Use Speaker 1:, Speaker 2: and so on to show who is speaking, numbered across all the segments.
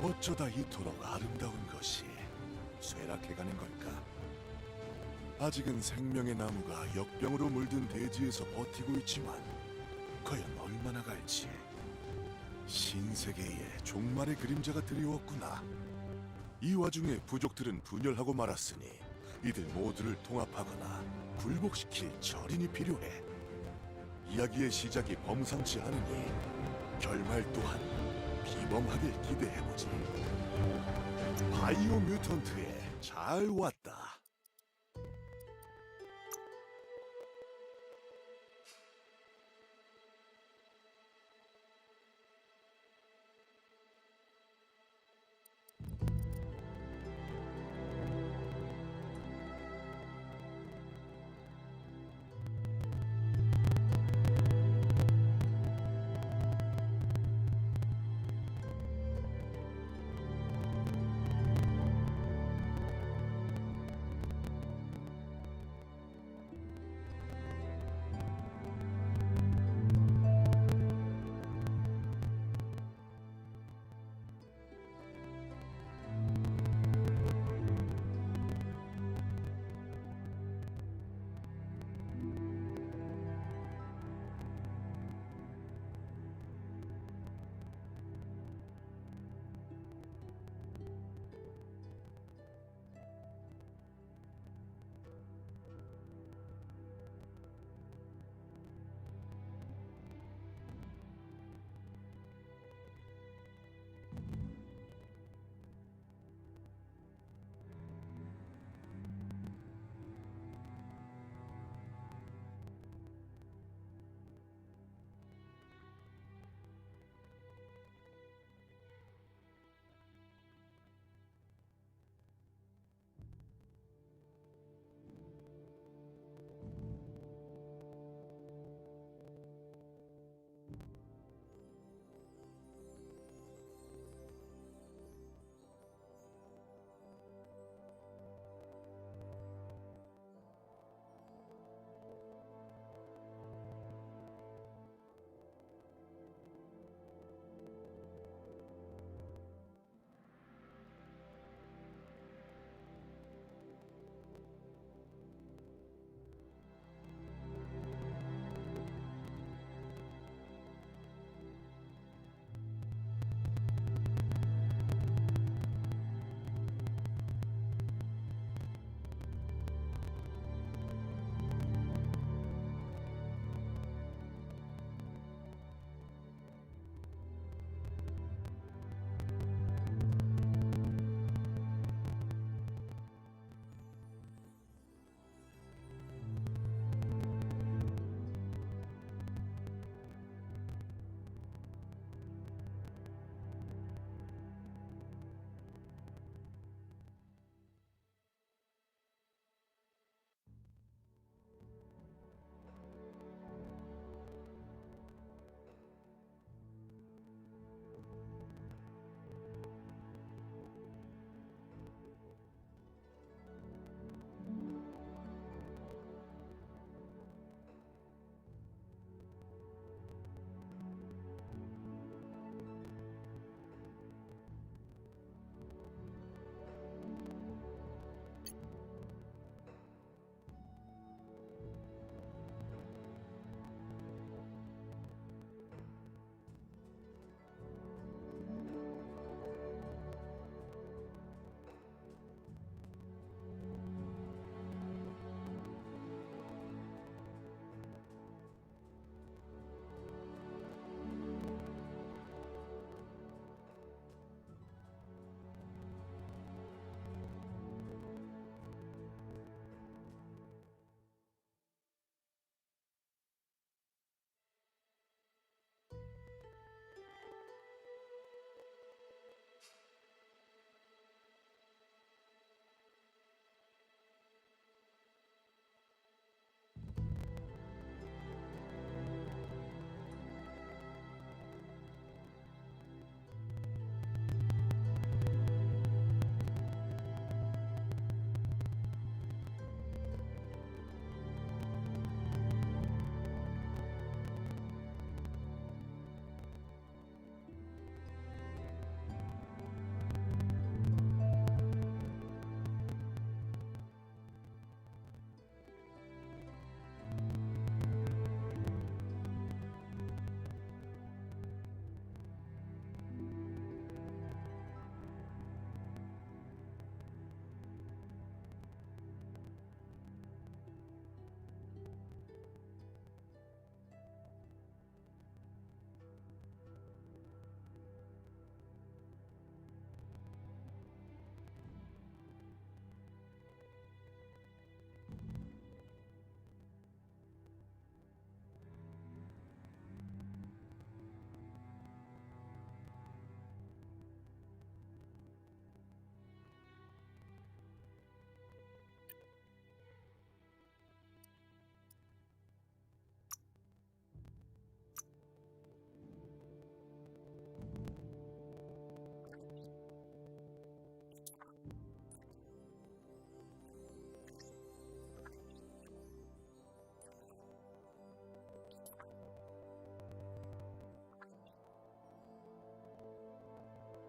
Speaker 1: 어쩌다 이토록 아름다운 것이 쇠락해가는 걸까? 아직은 생명의 나무가 역병으로 물든 대지에서 버티고 있지만 과연 얼마나 갈지. 신세계에 종말의 그림자가 드리웠구나. 이 와중에 부족들은 분열하고 말았으니 이들 모두를 통합하거나 굴복시킬 절인이 필요해. 이야기의 시작이 범상치 않으니 결말 또한 비범하길 기대해보지. 바이오 뮤턴트에 잘 왔다.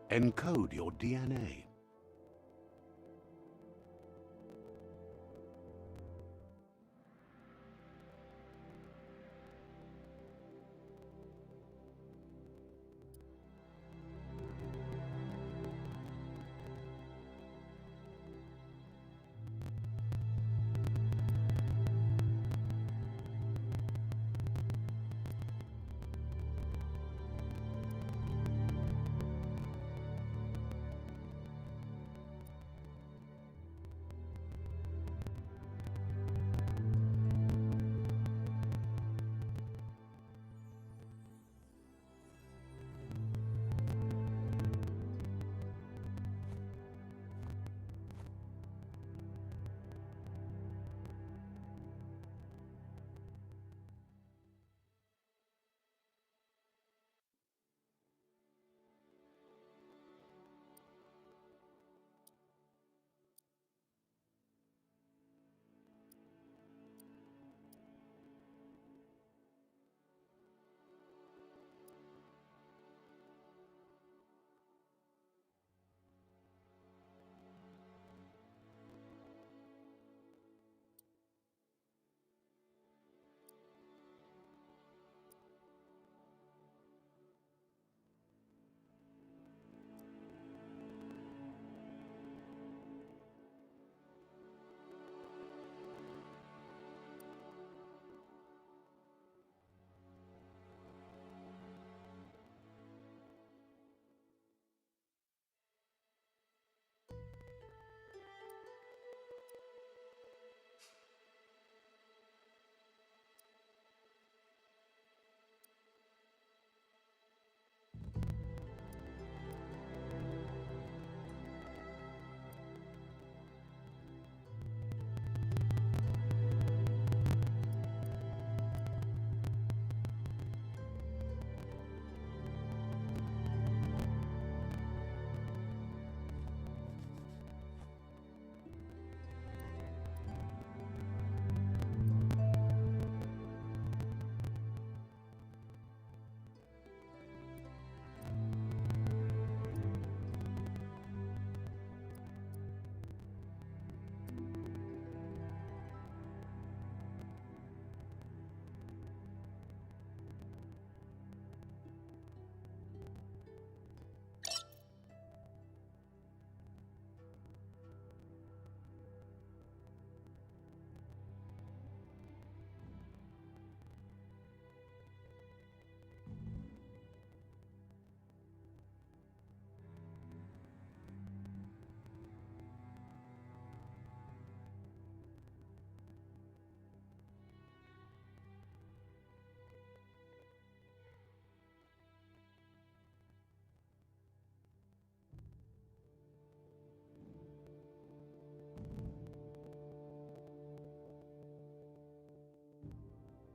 Speaker 2: Encode your DNA.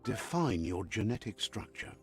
Speaker 2: Define your genetic structure.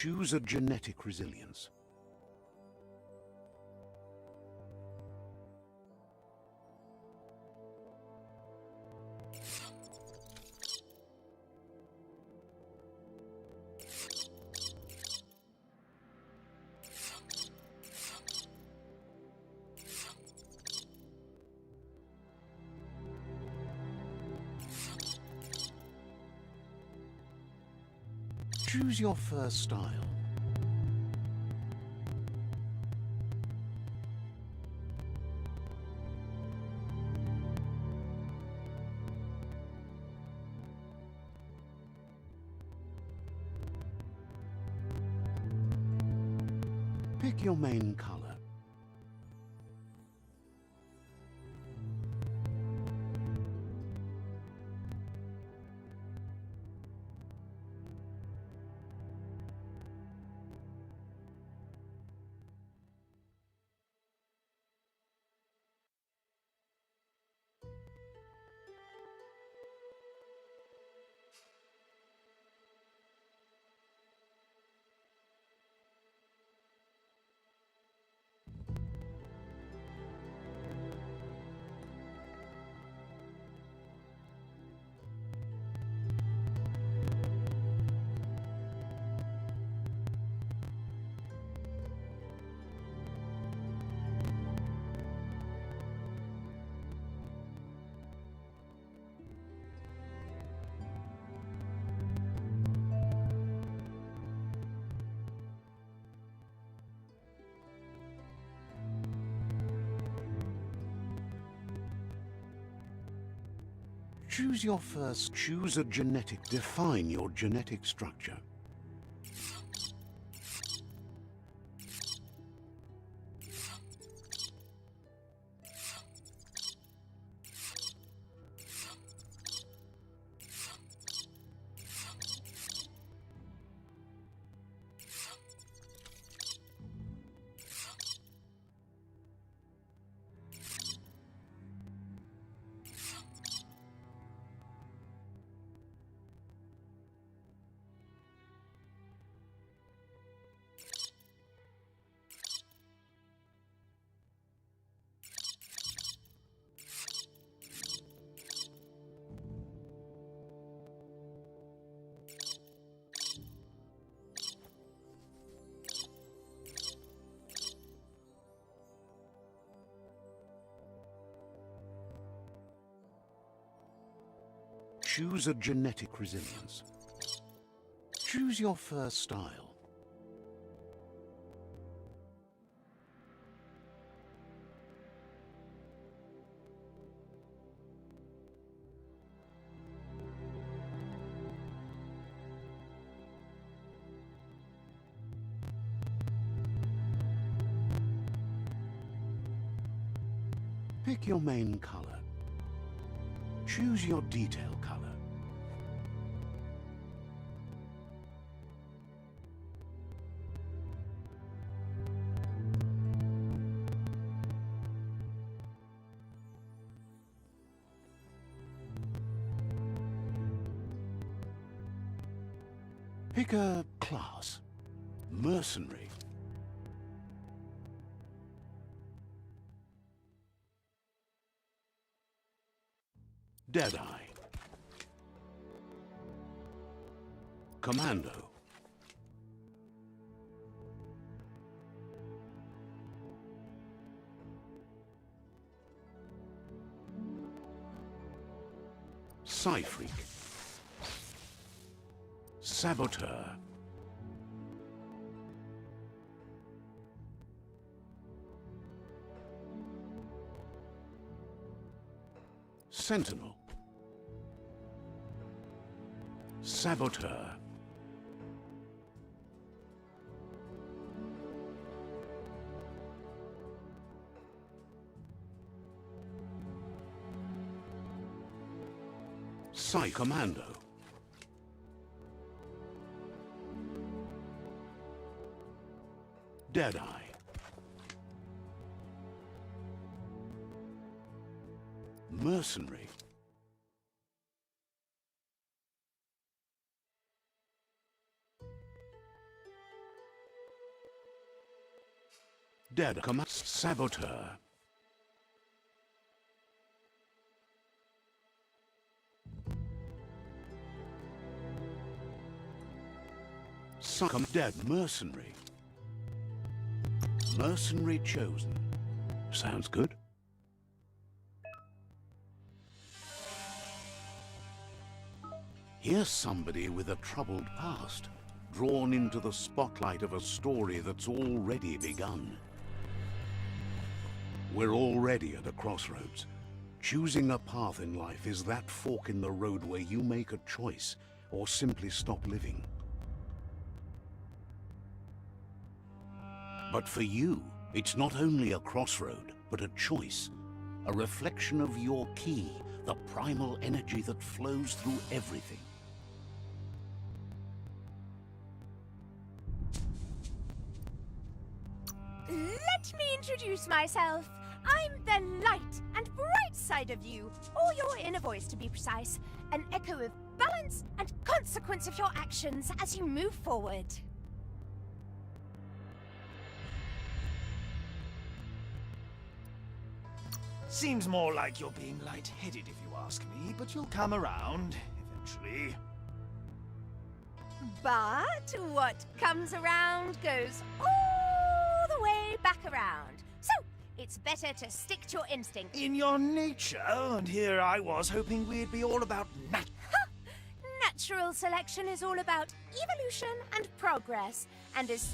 Speaker 2: Choose a genetic resilience. Choose your first style. Pick your main color. Choose your first. Choose a genetic. Define your genetic structure. Choose a genetic resilience. Choose your first style. Pick your main color. Choose your detail color. Pick a class. Mercenary. Deadeye. Commando. Psy-Freak. Saboteur. Sentinel. Saboteur. Psy-Commando. Deadeye. Mercenary. Dead saboteur. Succumb dead mercenary. Mercenary chosen. Sounds good. Here's somebody with a troubled past, drawn into the spotlight of a story that's already begun. We're already at a crossroads. Choosing a path in life is that fork in the road where you make a choice or simply stop living. But for you, it's not only a crossroad, but a choice. A reflection of your key, the primal energy that flows through everything.
Speaker 3: Let me introduce myself. I'm the light and bright side of you, or your inner voice to be precise. An echo of balance and consequence of your actions as you move forward.
Speaker 4: Seems more like you're being light-headed if you ask me, but you'll come around eventually.
Speaker 3: But what comes around goes all the way back around. So, it's better to stick to your instinct.
Speaker 4: In your nature, and here I was hoping we'd be all about
Speaker 3: Natural selection is all about evolution and progress, and is...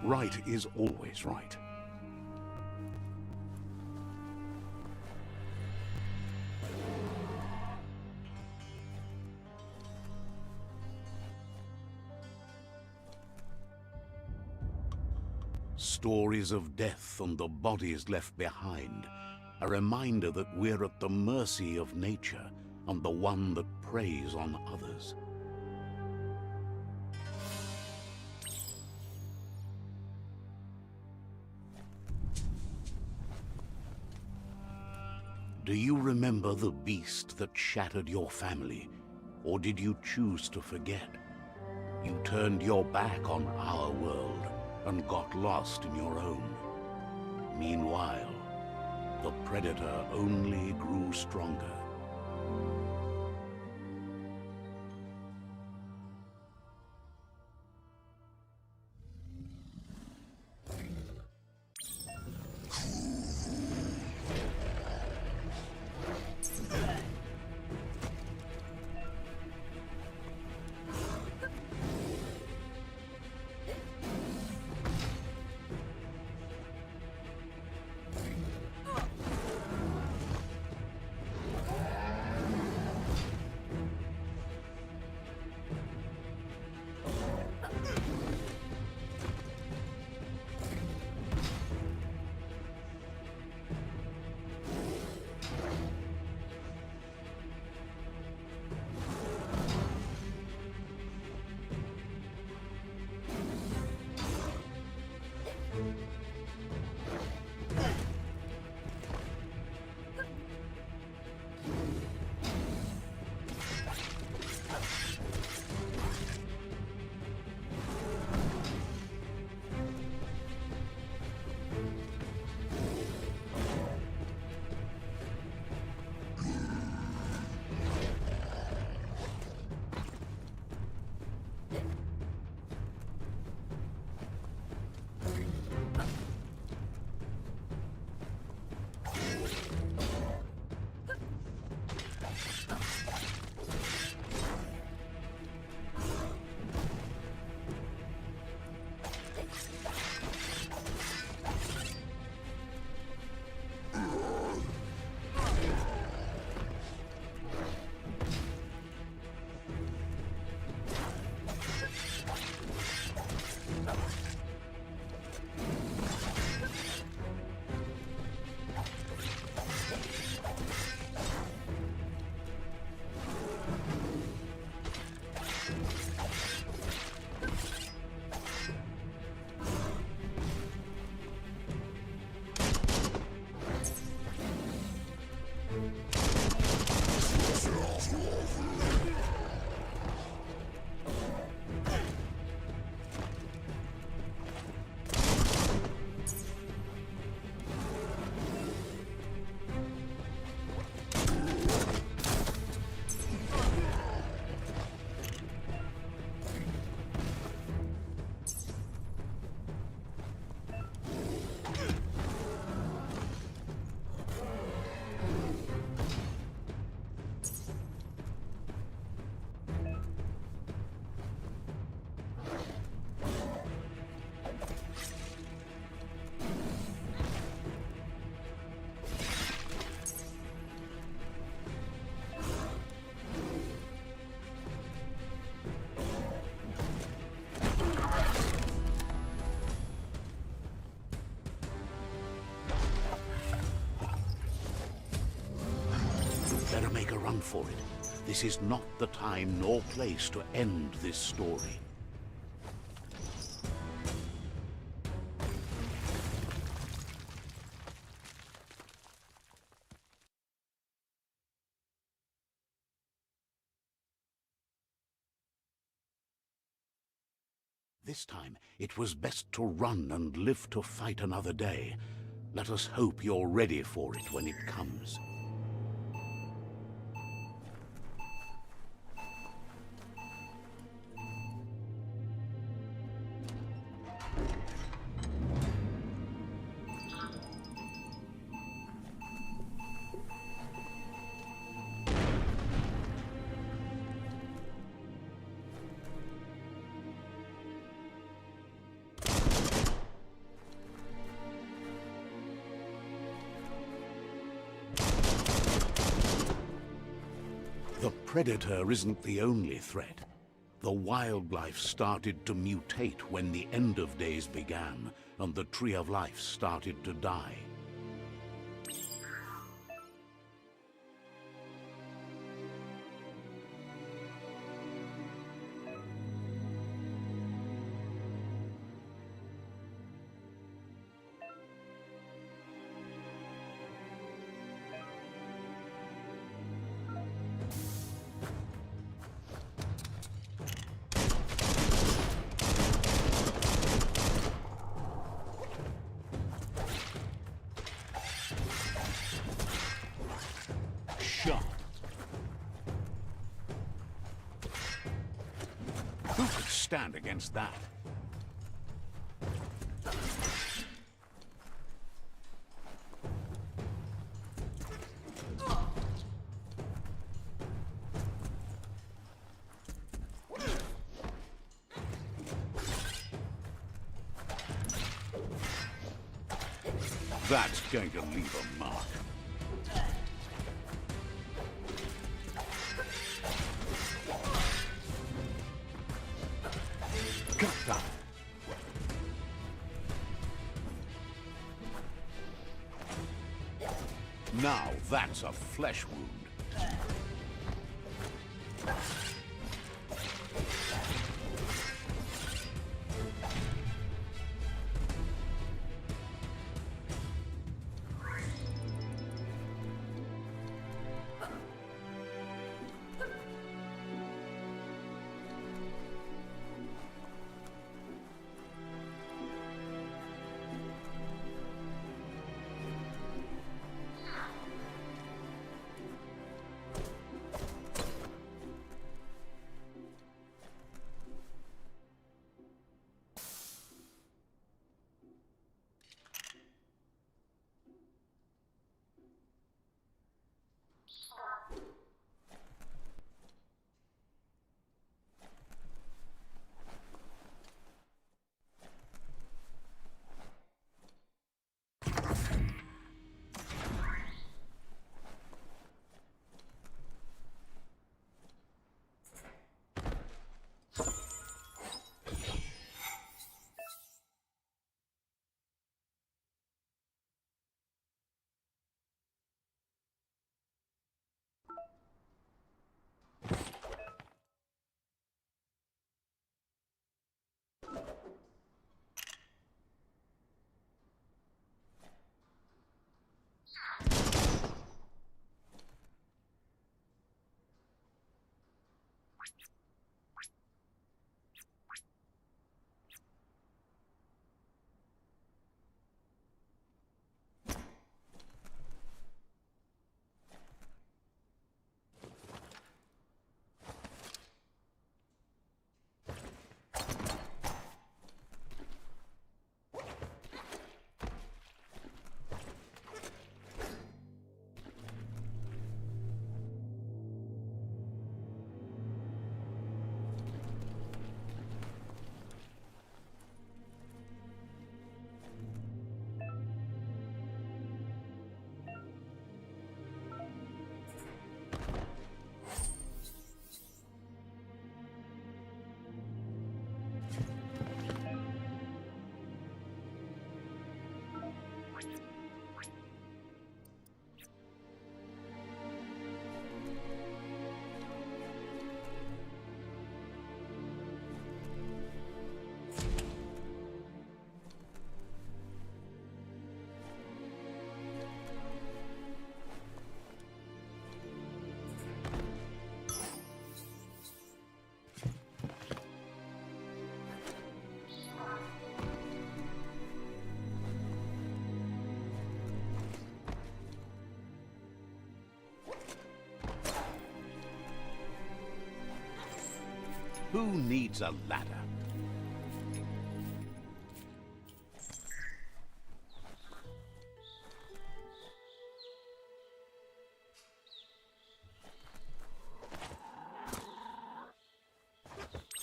Speaker 2: Right is always right. Stories of death and the bodies left behind, a reminder that we're at the mercy of nature and the one that preys on others. Do you remember the beast that shattered your family, or did you choose to forget? You turned your back on our world and got lost in your own. Meanwhile, the predator only grew stronger. for it. This is not the time nor place to end this story. This time, it was best to run and live to fight another day. Let us hope you're ready for it when it comes. The Predator isn't the only threat. The wildlife started to mutate when the end of days began, and the Tree of Life started to die. Shot. Who could stand against that? That's going to leave a mark. Got that. Now that's a flesh wound. Who needs a ladder?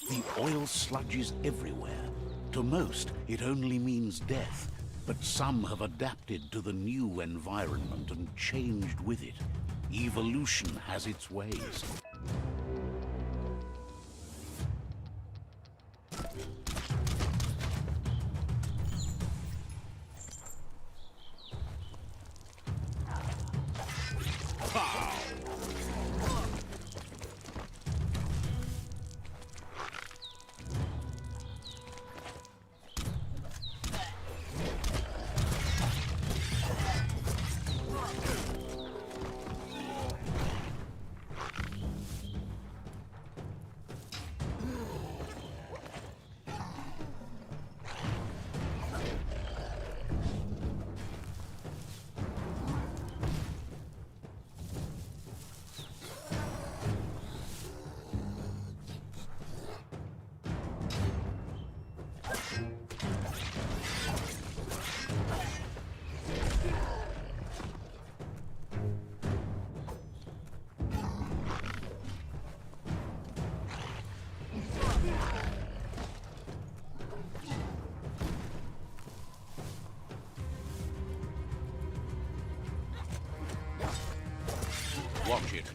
Speaker 2: The oil sludges everywhere. To most, it only means death. But some have adapted to the new environment and changed with it. Evolution has its ways. Watch it.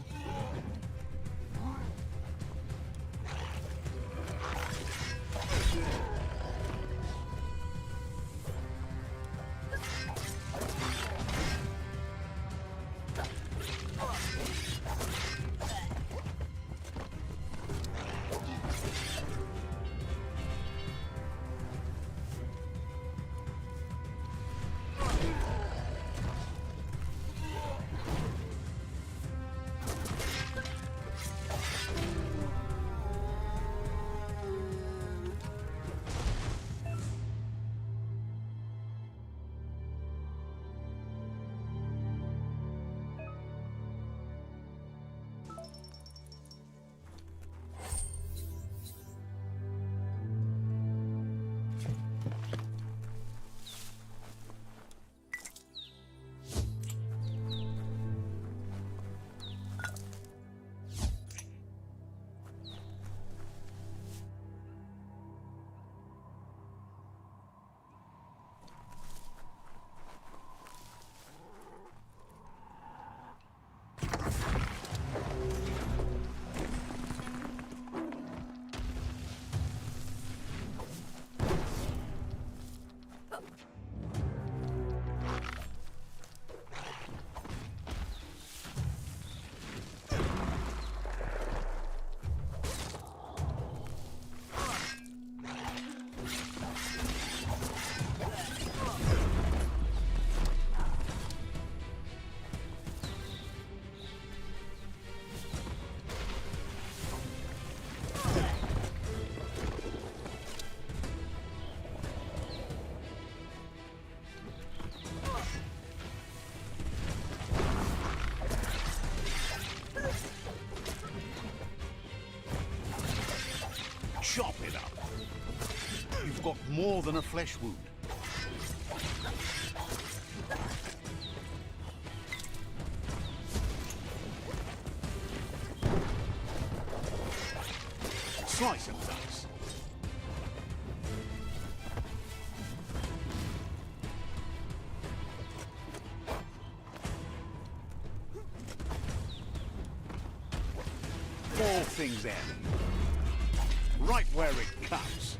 Speaker 2: Chop it up. You've got more than a flesh wound. Slice and dice. All things end. Right where it counts.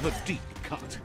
Speaker 2: The deep cut.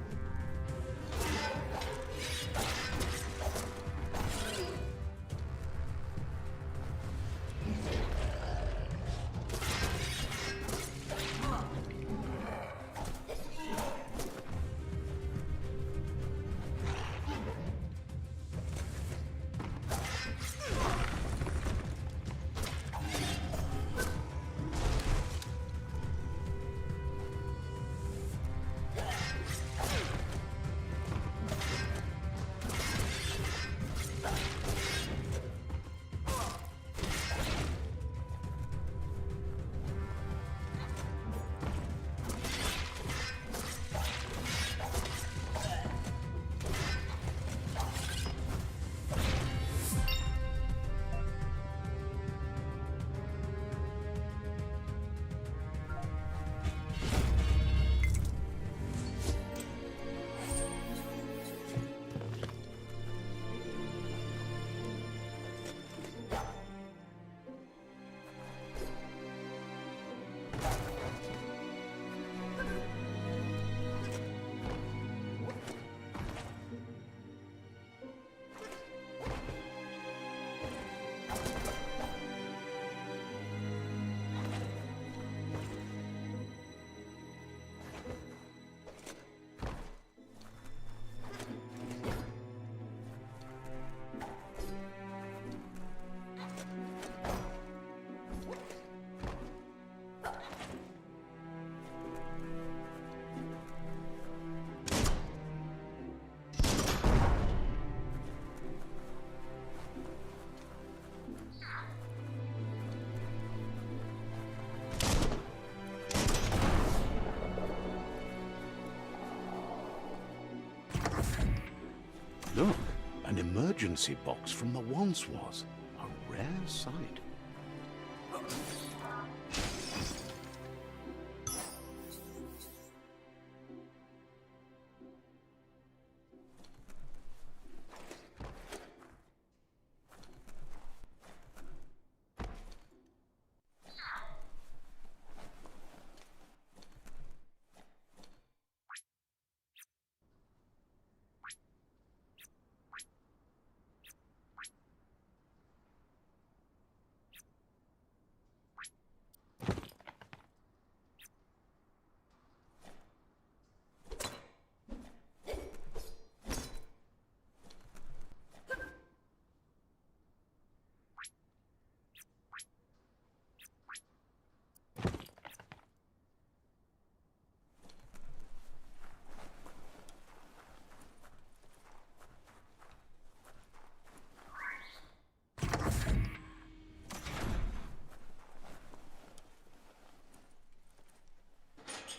Speaker 2: Look, an emergency box from the once was. A rare sight.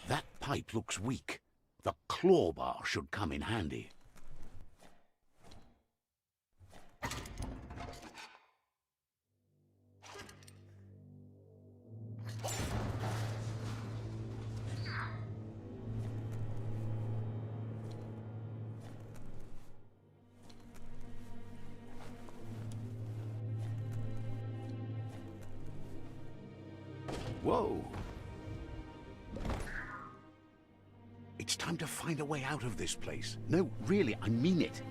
Speaker 2: That pipe looks weak. The claw bar should come in handy. Whoa! It's time to find a way out of this place. No, really, I mean it.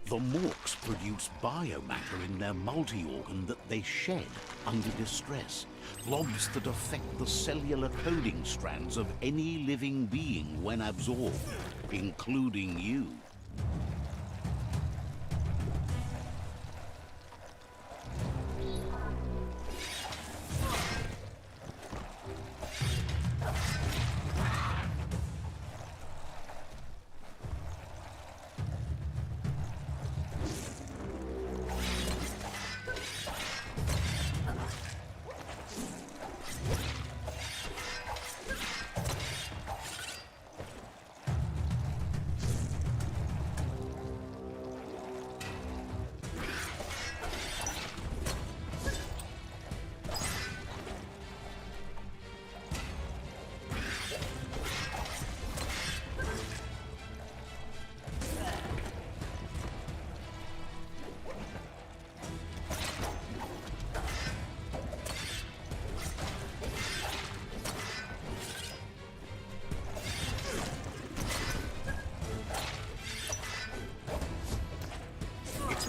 Speaker 2: The Morks produce biomatter in their multi-organ that they shed under distress. Blobs that affect the cellular coding strands of any living being when absorbed, including you.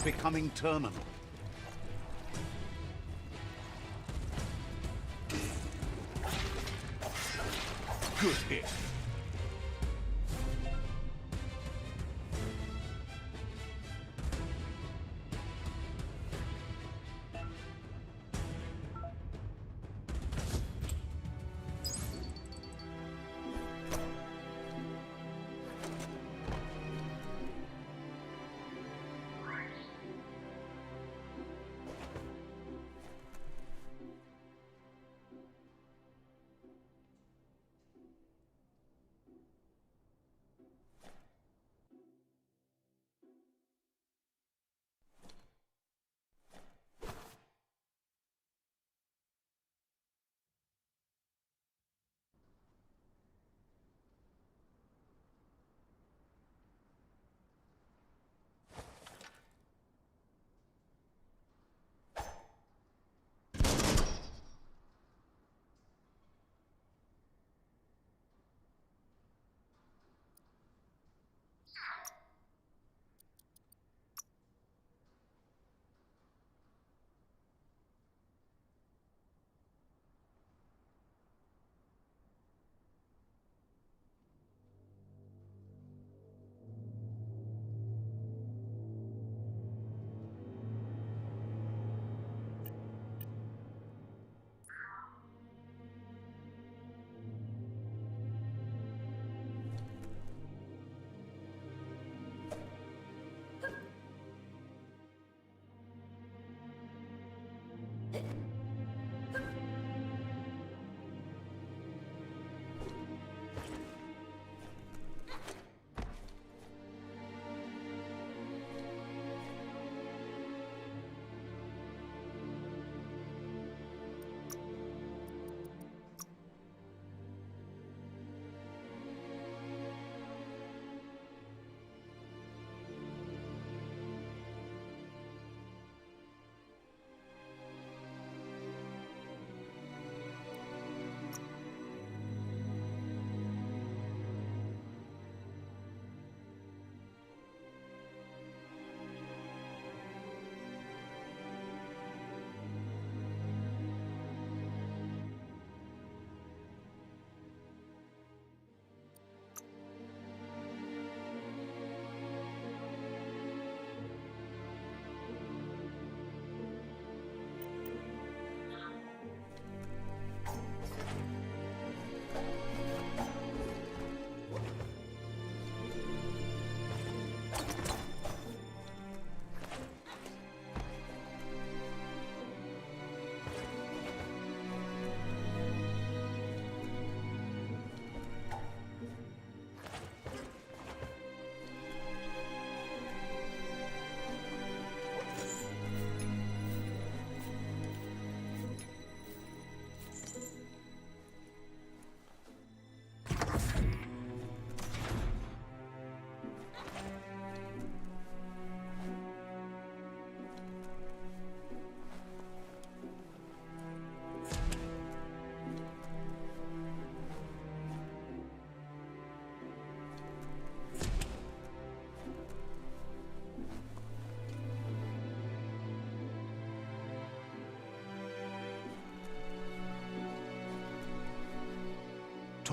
Speaker 2: becoming terminal.
Speaker 1: Good hit.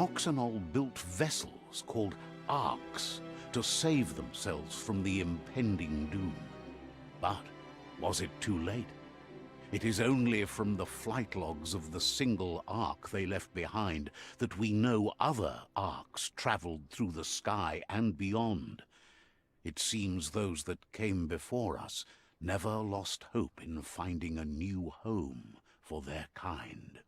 Speaker 2: Toxanol built vessels called arks to save themselves from the impending doom. But was it too late? It is only from the flight logs of the single ark they left behind that we know other arks traveled through the sky and beyond. It seems those that came before us never lost hope in finding a new home for their kind.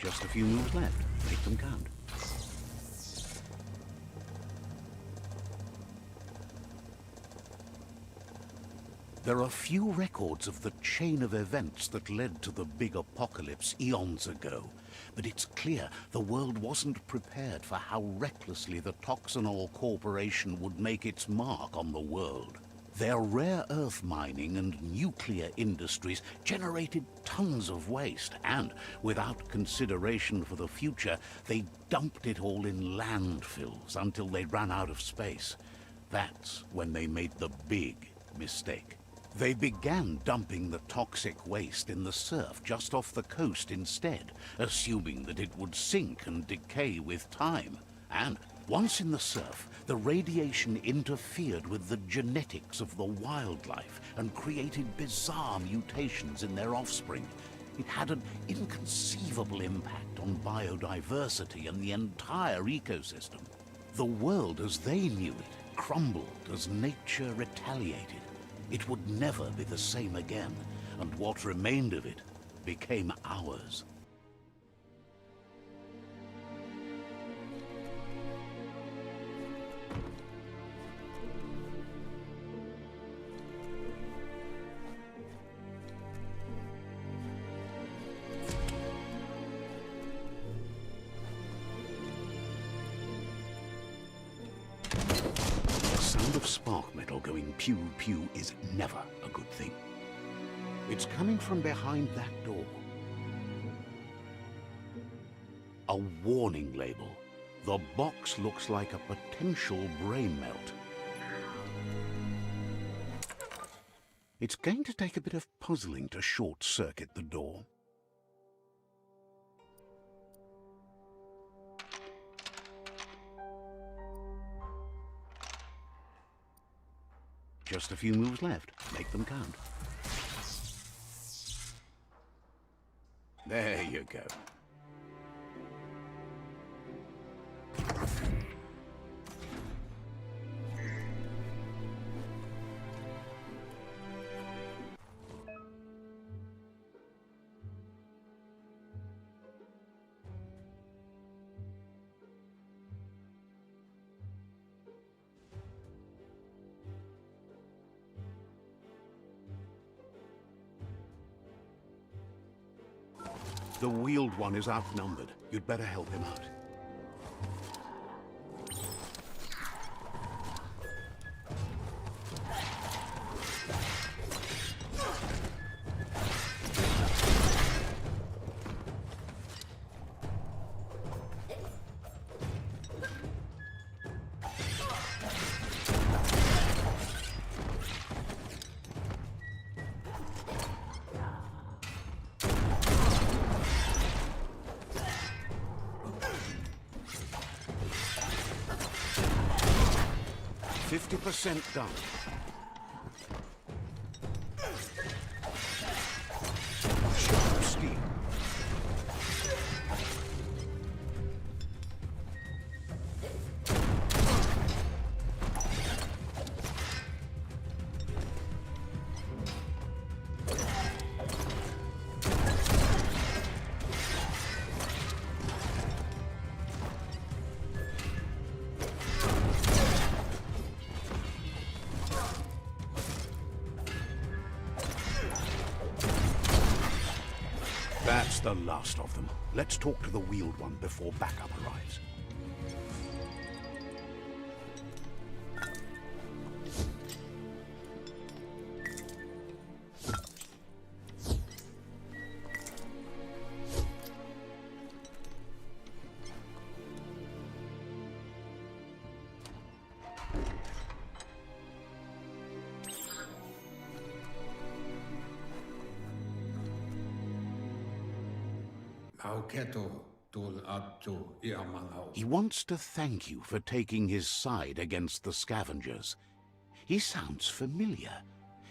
Speaker 2: Just a few moves left. Make them count. There are few records of the chain of events that led to the big apocalypse eons ago, but it's clear the world wasn't prepared for how recklessly the Toxanol Corporation would make its mark on the world. Their rare earth mining and nuclear industries generated tons of waste, and without consideration for the future, they dumped it all in landfills until they ran out of space. That's when they made the big mistake. They began dumping the toxic waste in the surf just off the coast instead, assuming that it would sink and decay with time. And once in the surf, the radiation interfered with the genetics of the wildlife and created bizarre mutations in their offspring. It had an inconceivable impact on biodiversity and the entire ecosystem. The world as they knew it crumbled as nature retaliated. It would never be the same again, and what remained of it became ours. The sound of spark metal going pew-pew is never a good thing. It's coming from behind that door. A warning label. The box looks like a potential brain melt. It's going to take a bit of puzzling to short-circuit the door. Just a few moves left. Make them count. There you go. The wheeled one is outnumbered. You'd better help him out. %, done. Sharp steel. That's the last of them. Let's talk to the wheeled one before backup arrives. He wants to thank you for taking his side against the scavengers. He sounds familiar.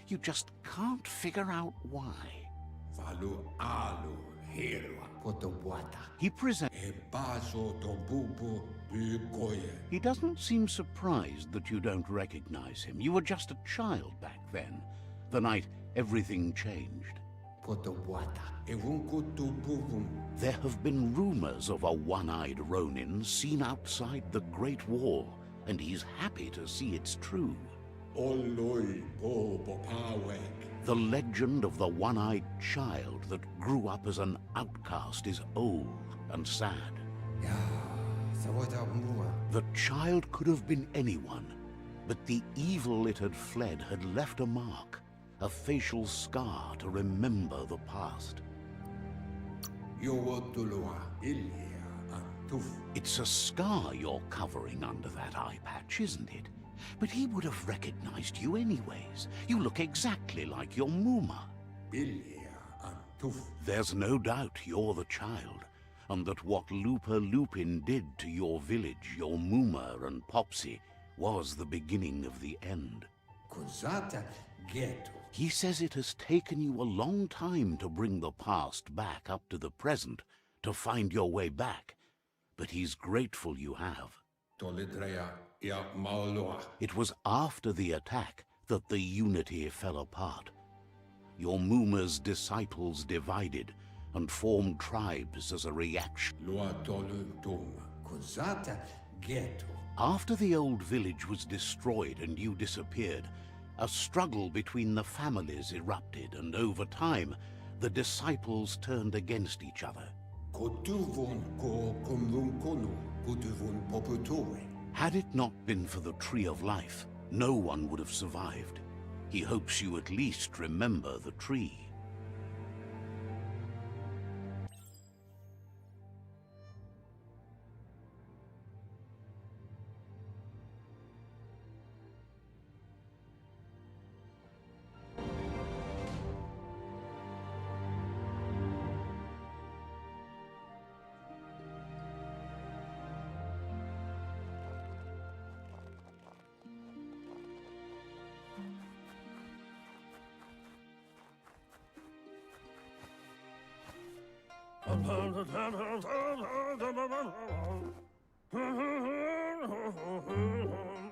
Speaker 2: You just can't figure out why. He presents. He doesn't seem surprised that you don't recognize him. You were just a child back then, the night everything changed. There have been rumors of a one-eyed Ronin seen outside the Great Wall, and he's happy to see it's true. The legend of the one-eyed child that grew up as an outcast is old and sad. The child could have been anyone, but the evil it had fled had left a mark, a facial scar to remember the past. It's a scar you're covering under that eye patch, isn't it? But he would have recognized you anyways. You look exactly like your Muma. There's no doubt you're the child, and that what Lupa Lupin did to your village, your Muma and Popsy, was the beginning of the end. He says it has taken you a long time to bring the past back up to the present, to find your way back, but he's grateful you have. It was after the attack that the unity fell apart. Your Muma's disciples divided and formed tribes as a reaction. After the old village was destroyed and you disappeared, a struggle between the families erupted, and over time, the disciples turned against each other. Had it not been for the Tree of Life, no one would have survived. He hopes you at least remember the tree.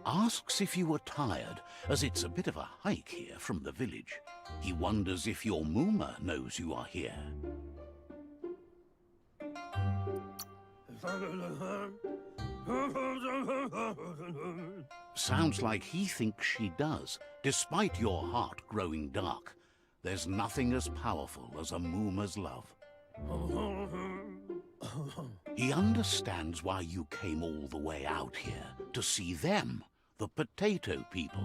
Speaker 2: Asks if you were tired, as it's a bit of a hike here from the village. He wonders if your Muma knows you are here. Sounds like he thinks she does, despite your heart growing dark. There's nothing as powerful as a Muma's love. He understands why you came all the way out here, to see them, the potato people.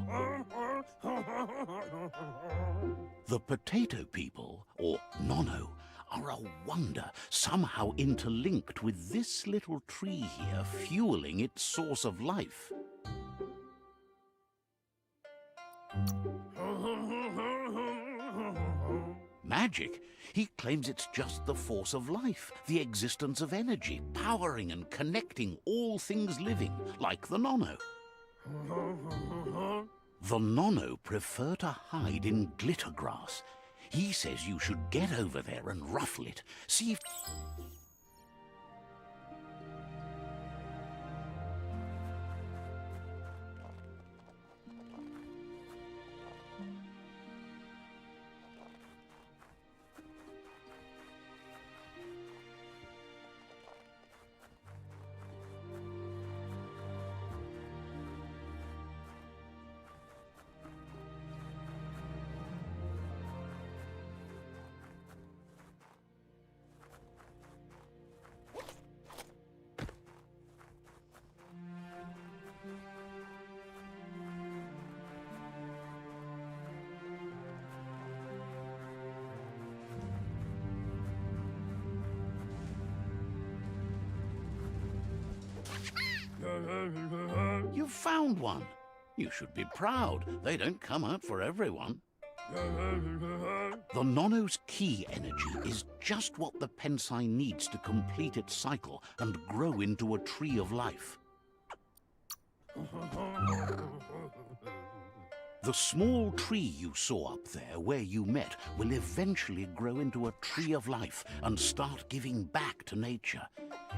Speaker 2: The potato people, or Nono, are a wonder, somehow interlinked with this little tree here, fueling its source of life. Magic? He claims it's just the force of life, the existence of energy, powering and connecting all things living, like the Nono. The Nono prefer to hide in glitter grass. He says you should get over there and ruffle it, see if... You found one. You should be proud. They don't come out for everyone. The Nono's key energy is just what the Pensai needs to complete its cycle and grow into a tree of life. The small tree you saw up there where you met will eventually grow into a tree of life and start giving back to nature.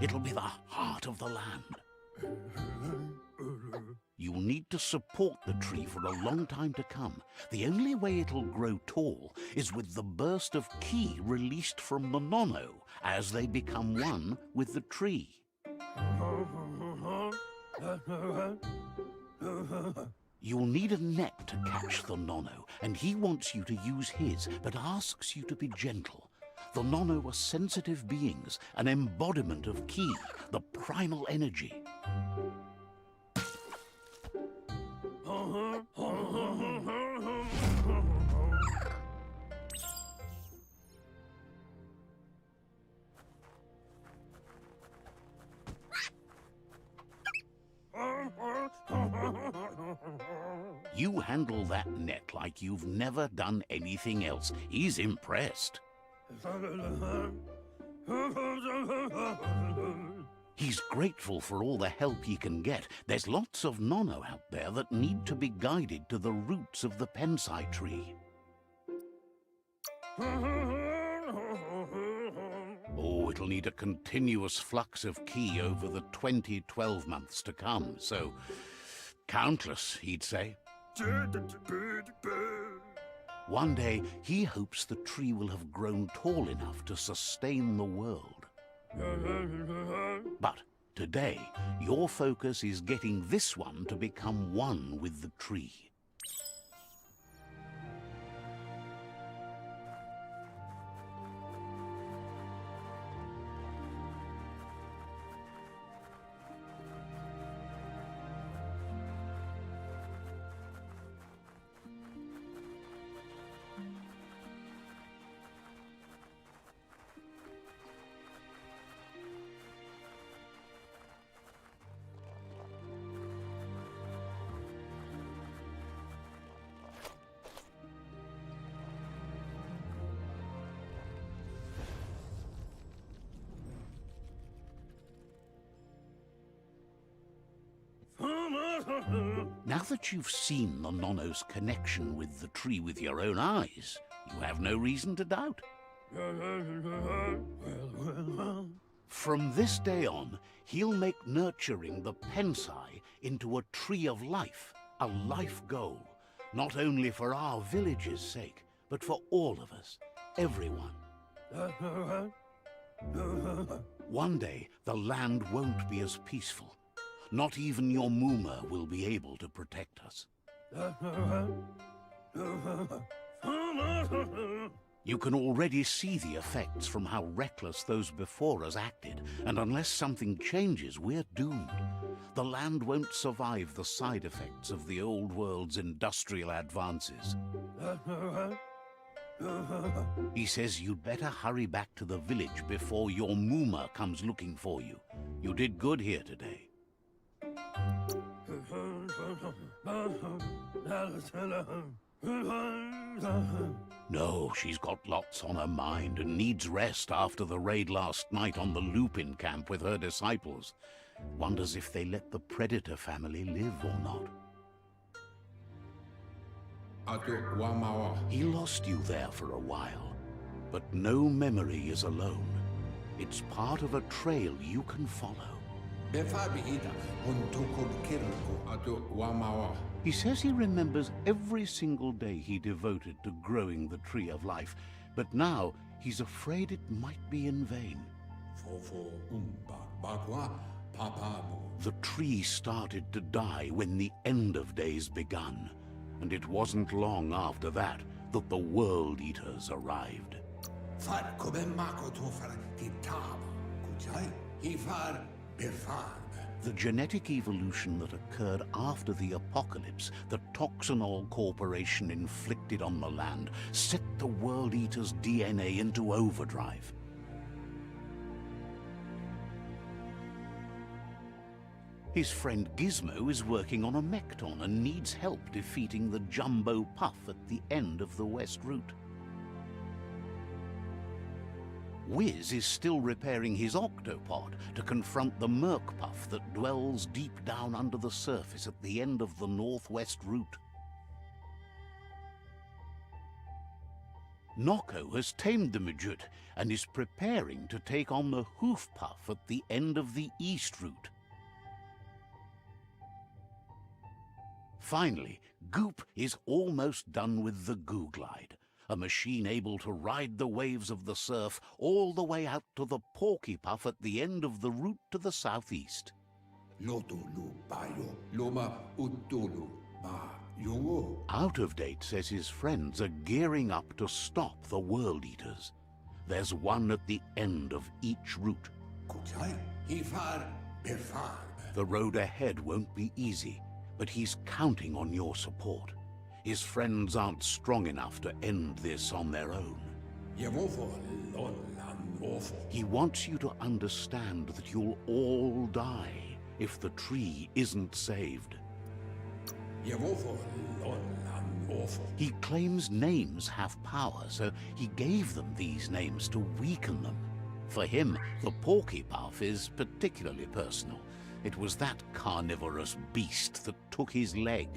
Speaker 2: It'll be the heart of the land. You'll need to support the tree for a long time to come. The only way it'll grow tall is with the burst of ki released from the nono as they become one with the tree. You'll need a net to catch the nono, and he wants you to use his, but asks you to be gentle. The nono are sensitive beings, an embodiment of ki, the primal energy. You handle that net like you've never done anything else. He's impressed. He's grateful for all the help he can get. There's lots of nono out there that need to be guided to the roots of the pensai tree. Oh, it'll need a continuous flux of ki over the 12 months to come, so countless, he'd say. One day, he hopes the tree will have grown tall enough to sustain the world. But today, your focus is getting this one to become one with the tree. Now that you've seen the nono's connection with the tree with your own eyes, you have no reason to doubt. From this day on, he'll make nurturing the pensai into a tree of life, a life goal, not only for our village's sake, but for all of us, everyone. One day, the land won't be as peaceful. Not even your Muma will be able to protect us. You can already see the effects from how reckless those before us acted, and unless something changes, we're doomed. The land won't survive the side effects of the old world's industrial advances. He says you'd better hurry back to the village before your Muma comes looking for you. You did good here today. No, she's got lots on her mind and needs rest after the raid last night on the Lupin camp with her disciples. Wonders if they let the Predator family live or not. He lost you there for a while, but no memory is alone. It's part of a trail you can follow. He says he remembers every single day he devoted to growing the Tree of Life, but now he's afraid it might be in vain. The tree started to die when the end of days begun, and it wasn't long after that that the World Eaters arrived. The genetic evolution that occurred after the apocalypse the Toxinol Corporation inflicted on the land set the World Eater's DNA into overdrive. His friend Gizmo is working on a Mekton and needs help defeating the Jumbo Puff at the end of the West Route. Wiz is still repairing his octopod to confront the Merc Puff that dwells deep down under the surface at the end of the Northwest Route. Noko has tamed the Midget and is preparing to take on the Hoof Puff at the end of the East Route. Finally, Goop is almost done with the Goo Glide, a machine able to ride the waves of the surf all the way out to the Porky Puff at the end of the route to the southeast.
Speaker 1: Lotulu bayo, loma utulu ba yongo.
Speaker 2: Out of Date says his friends are gearing up to stop the World Eaters. There's one at the end of each route.
Speaker 1: Kuchai, hifar, befar.
Speaker 2: The road ahead won't be easy, but he's counting on your support. His friends aren't strong enough to end this on their own.
Speaker 1: Yevofo lon lan ofo.
Speaker 2: He wants you to understand that you'll all die if the tree isn't saved.
Speaker 1: Yevofo lon lan ofo.
Speaker 2: He claims names have power, so he gave them these names to weaken them. For him, the Porky Puff is particularly personal. It was that carnivorous beast that took his leg.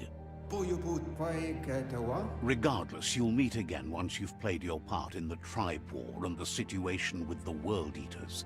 Speaker 2: Regardless, you'll meet again once you've played your part in the tribe war and the situation with the World Eaters.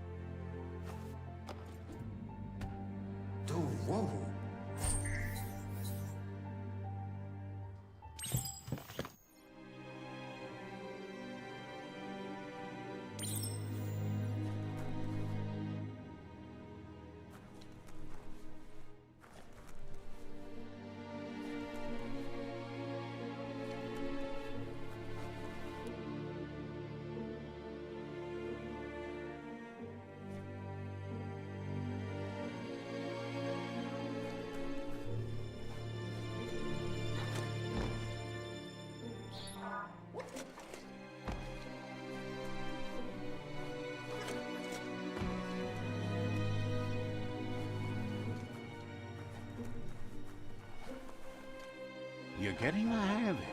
Speaker 2: You're getting the hang of it.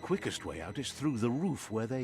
Speaker 2: Quickest way out is through the roof where they